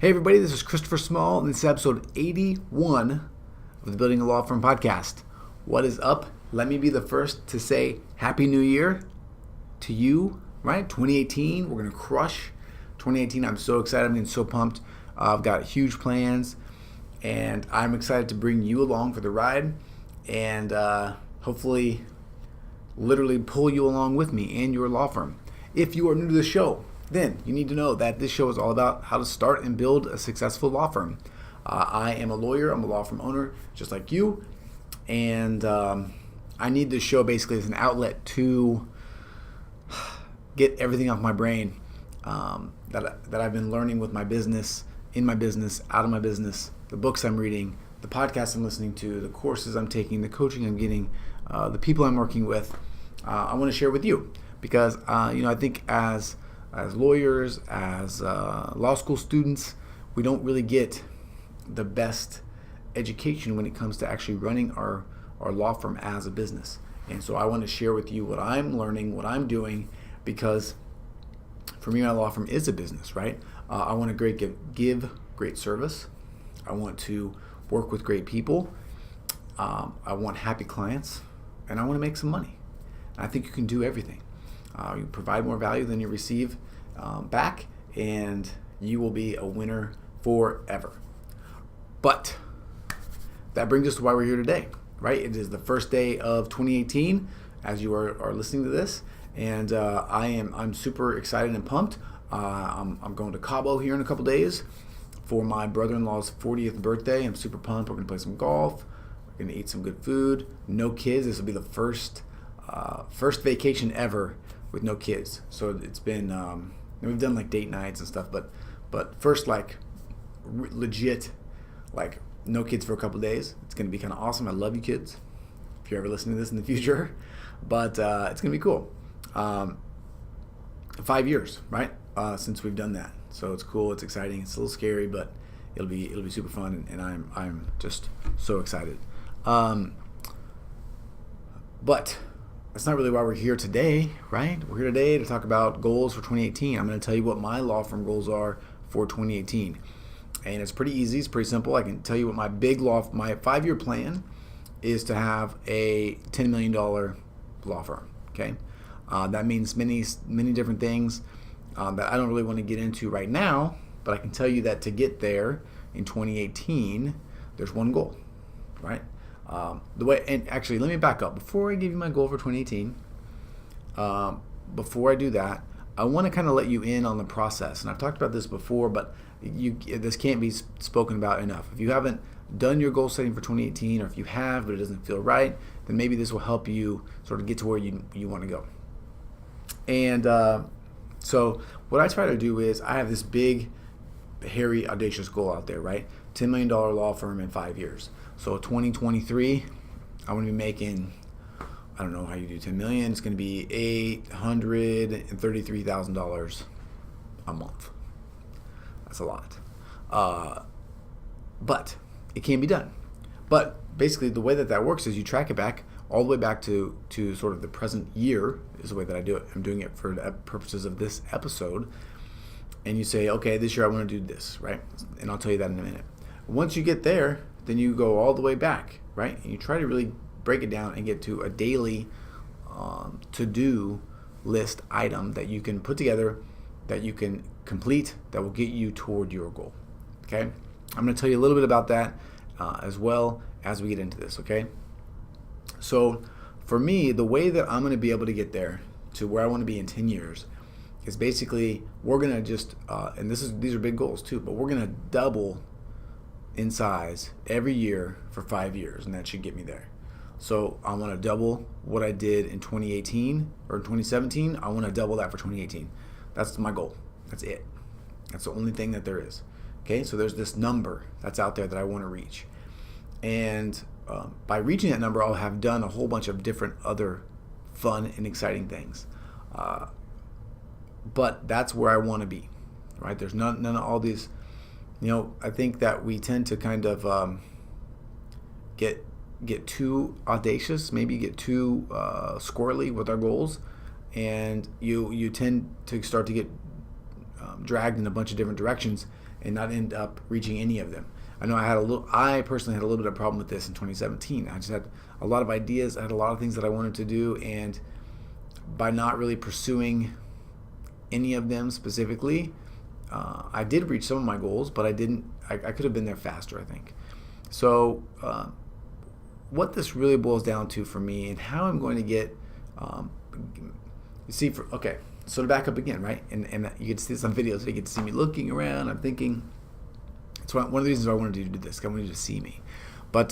Hey everybody, this is Christopher Small, and this is episode 81 of the Building a Law Firm podcast. What is up? Let me be the first to say Happy New Year to you, right? 2018, we're going to crush 2018. I'm so excited. I'm getting so pumped. I've got huge plans, and I'm excited to bring you along for the ride and hopefully literally pull you along with me and your law firm. If you are new to the show, then you need to know that this show is all about how to start and build a successful law firm. I am a lawyer. I'm a law firm owner, just like you. And I need this show basically as an outlet to get everything off my brain that I've been learning with my business, in my business, out of my business, the books I'm reading, the podcasts I'm listening to, the courses I'm taking, the coaching I'm getting, the people I'm working with. I want to share with you because, I think as lawyers, as law school students, we don't really get the best education when it comes to actually running our law firm as a business. And so I want to share with you what I'm learning, what I'm doing, because for me, my law firm is a business, right? I want to give great service. I want to work with great people. I want happy clients, and I want to make some money. And I think you can do everything. You provide more value than you receive back, and you will be a winner forever. But that brings us to why we're here today, right? It is the first day of 2018 as you are listening to this, and I'm super excited and pumped. I'm going to Cabo here in a couple days for my brother-in-law's 40th birthday. I'm super pumped. We're going to play some golf. We're going to eat some good food. No kids. This will be the first vacation ever with no kids. So it's been we've done like date nights and stuff, but first legit no kids for a couple days. It's gonna be kind of awesome. I love you kids if you're ever listening to this in the future, but it's gonna be cool. 5 years, right, since we've done that, so it's cool. It's exciting. It's a little scary, but it'll be super fun, and I'm just so excited. But that's not really why we're here today, right? We're here today to talk about goals for 2018. I'm going to tell you what my law firm goals are for 2018. And it's pretty easy. It's pretty simple. I can tell you what my 5-year plan is to have a $10 million law firm, okay? That means many different things that I don't really want to get into right now, but I can tell you that to get there in 2018, there's one goal, right? Actually, let me back up. Before I give you my goal for 2018, before I do that, I want to kind of let you in on the process. And I've talked about this before, but this can't be spoken about enough. If you haven't done your goal setting for 2018, or if you have, but it doesn't feel right, then maybe this will help you sort of get to where you want to go. And so what I try to do is I have this big, hairy, audacious goal out there, right? $10 million law firm in 5 years. So 2023, I want to be making, I don't know how you do 10 million. It's going to be $833,000 a month. That's a lot. But it can be done. But basically the way that works is you track it back all the way back to sort of the present year is the way that I do it. I'm doing it for the purposes of this episode. And you say, okay, this year I want to do this, right? And I'll tell you that in a minute. Once you get there, then you go all the way back, right? And you try to really break it down and get to a daily to-do list item that you can put together, that you can complete, that will get you toward your goal, okay? I'm going to tell you a little bit about that as well as we get into this, okay? So for me, the way that I'm going to be able to get there to where I want to be in 10 years is basically we're going to just, and these are big goals too, but we're going to double in size every year for 5 years, and that should get me there. So I want to double what I did in 2018 or 2017. I want to double that for 2018. That's my goal. That's it. That's the only thing that there is. Okay, so there's this number that's out there that I want to reach. And by reaching that number, I'll have done a whole bunch of different other fun and exciting things. But that's where I want to be, right? There's none of all these. I think that we tend to kind of get too audacious, maybe get too squirrely with our goals, and you tend to start to get dragged in a bunch of different directions and not end up reaching any of them. I know I personally had a little bit of a problem with this in 2017. I just had a lot of ideas. I had a lot of things that I wanted to do, and by not really pursuing any of them specifically, I did reach some of my goals, but I didn't. I could have been there faster, I think. So what this really boils down to for me, and how I'm going to get, so to back up again, right? And you get to see this on videos. So you get to see me looking around. I'm thinking. It's one of the reasons why I wanted you to do this. I wanted you to see me. But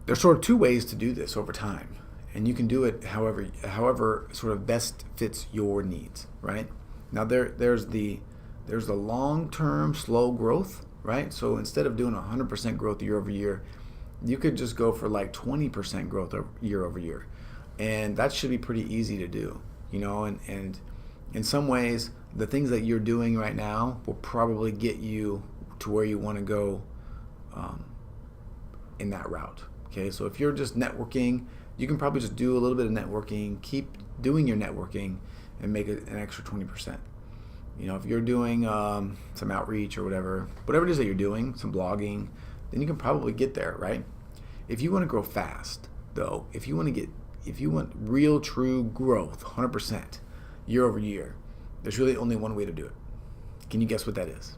there's sort of two ways to do this over time, and you can do it however sort of best fits your needs, right? Now there's the long-term slow growth, right? So instead of doing 100% growth year over year, you could just go for like 20% growth year over year, and that should be pretty easy to do, and in some ways, the things that you're doing right now will probably get you to where you want to go in that route. Okay, so if you're just networking, you can probably just do a little bit of networking, keep doing your networking, and make it an extra 20%. If you're doing some outreach or whatever it is that you're doing, some blogging, then you can probably get there, right? If you want to grow fast, though, if you want real, true growth, 100% year over year, there's really only one way to do it. Can you guess what that is?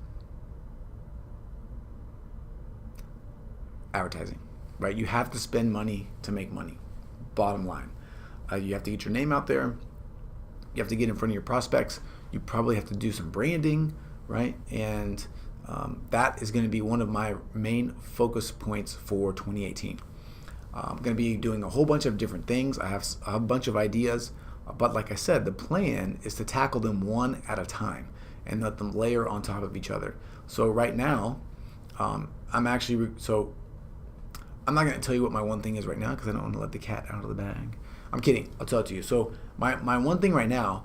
Advertising, right? You have to spend money to make money. Bottom line. You have to get your name out there. You have to get in front of your prospects. You probably have to do some branding, right? And that is going to be one of my main focus points for 2018. I'm going to be doing a whole bunch of different things. I have a bunch of ideas. But like I said, the plan is to tackle them one at a time and let them layer on top of each other. So right now, I'm not going to tell you what my one thing is right now because I don't want to let the cat out of the bag. I'm kidding. I'll tell it to you. So my one thing right now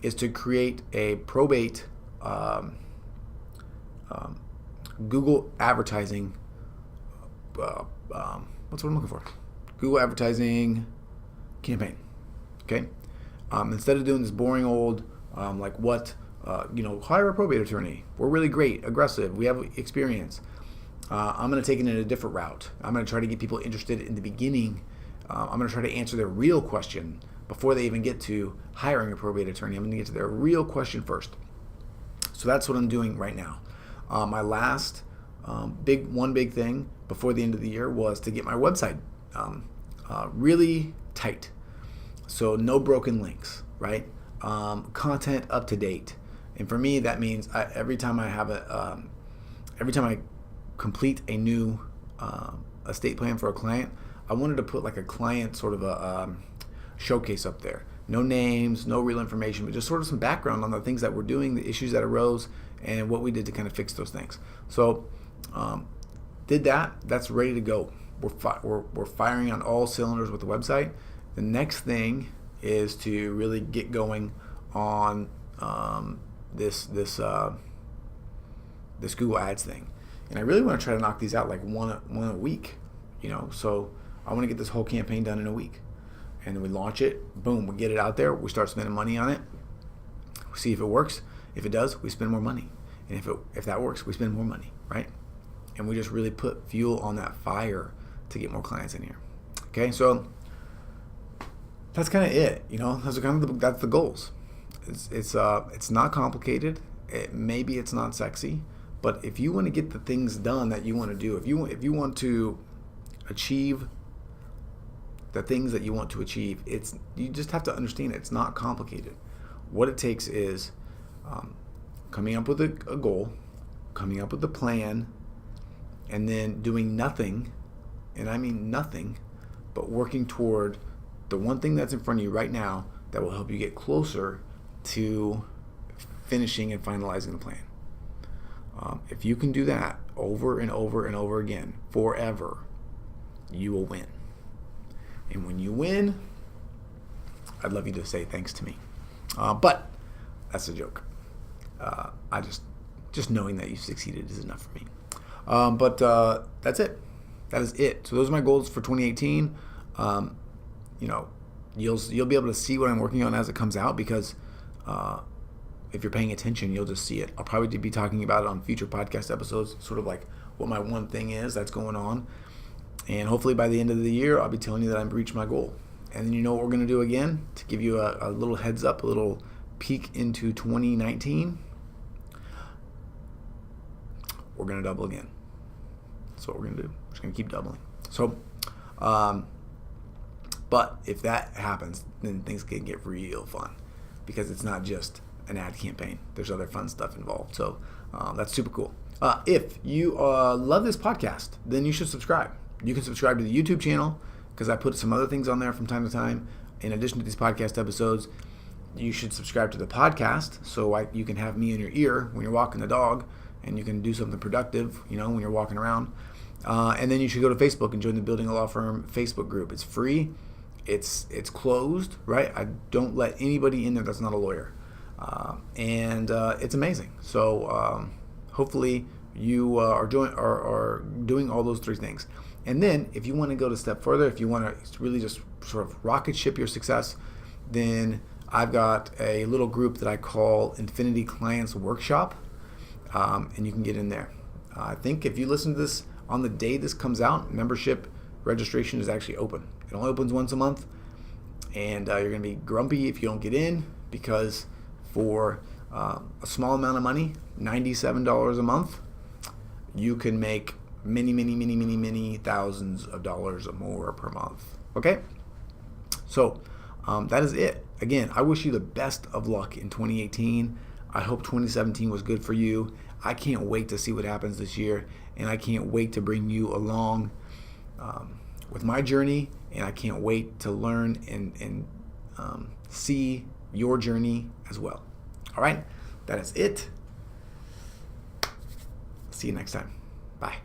is to create a probate Google advertising. What's what I'm looking for? Google advertising campaign. Okay. Instead of doing this boring old, hire a probate attorney. We're really great, aggressive. We have experience. I'm going to take it in a different route. I'm going to try to get people interested in the beginning. I'm going to try to answer their real question before they even get to hiring a probate attorney. I'm going to get to their real question first. So that's what I'm doing right now. My last big thing before the end of the year was to get my website really tight. So no broken links, right? Content up to date, and for me that means every time I complete a new estate plan for a client, I wanted to put like a client sort of a showcase up there. No names, no real information, but just sort of some background on the things that we're doing, the issues that arose, and what we did to kind of fix those things. So did that. That's ready to go. We're firing on all cylinders with the website. The next thing is to really get going on this Google Ads thing, and I really want to try to knock these out like one a week. So I want to get this whole campaign done in a week, and then we launch it. Boom, we get it out there. We start spending money on it. We see if it works. If it does, we spend more money, and if that works, we spend more money, right? And we just really put fuel on that fire to get more clients in here. Okay, so that's kind of it. That's the goals. It's not complicated. Maybe it's not sexy, but if you want to get the things done that you want to do, if you want to achieve the things that you want to achieve, you just have to understand it's not complicated. What it takes is coming up with a goal, coming up with a plan, and then doing nothing, and I mean nothing, but working toward the one thing that's in front of you right now that will help you get closer to finishing and finalizing the plan. If you can do that over and over and over again, forever, you will win. And when you win, I'd love you to say thanks to me. But that's a joke. I just knowing that you succeeded is enough for me. But that's it. That is it. So those are my goals for 2018. You'll be able to see what I'm working on as it comes out, because if you're paying attention, you'll just see it. I'll probably be talking about it on future podcast episodes, sort of like what my one thing is that's going on. And hopefully by the end of the year, I'll be telling you that I've reached my goal. And then you know what we're going to do again? To give you a little heads up, a little peek into 2019, we're going to double again. That's what we're going to do. We're just going to keep doubling. So, but if that happens, then things can get real fun because it's not just an ad campaign. There's other fun stuff involved. So that's super cool. If you love this podcast, then you should subscribe. You can subscribe to the YouTube channel because I put some other things on there from time to time. In addition to these podcast episodes, you should subscribe to the podcast so you can have me in your ear when you're walking the dog and you can do something productive, when you're walking around. And then you should go to Facebook and join the Building a Law Firm Facebook group. It's free. It's closed, right? I don't let anybody in there that's not a lawyer. And it's amazing. So hopefully you are doing all those three things. And then if you want to go a step further, if you want to really just sort of rocket ship your success, then I've got a little group that I call Infinity Clients Workshop, and you can get in there. I think if you listen to this on the day this comes out, membership registration is actually open. It only opens once a month, and you're going to be grumpy if you don't get in because for a small amount of money, $97 a month, you can make many thousands of dollars or more per month. Okay? So that is it. Again, I wish you the best of luck in 2018. I hope 2017 was good for you. I can't wait to see what happens this year, and I can't wait to bring you along with my journey, and I can't wait to learn and see your journey as well. All right? That is it. See you next time. Bye.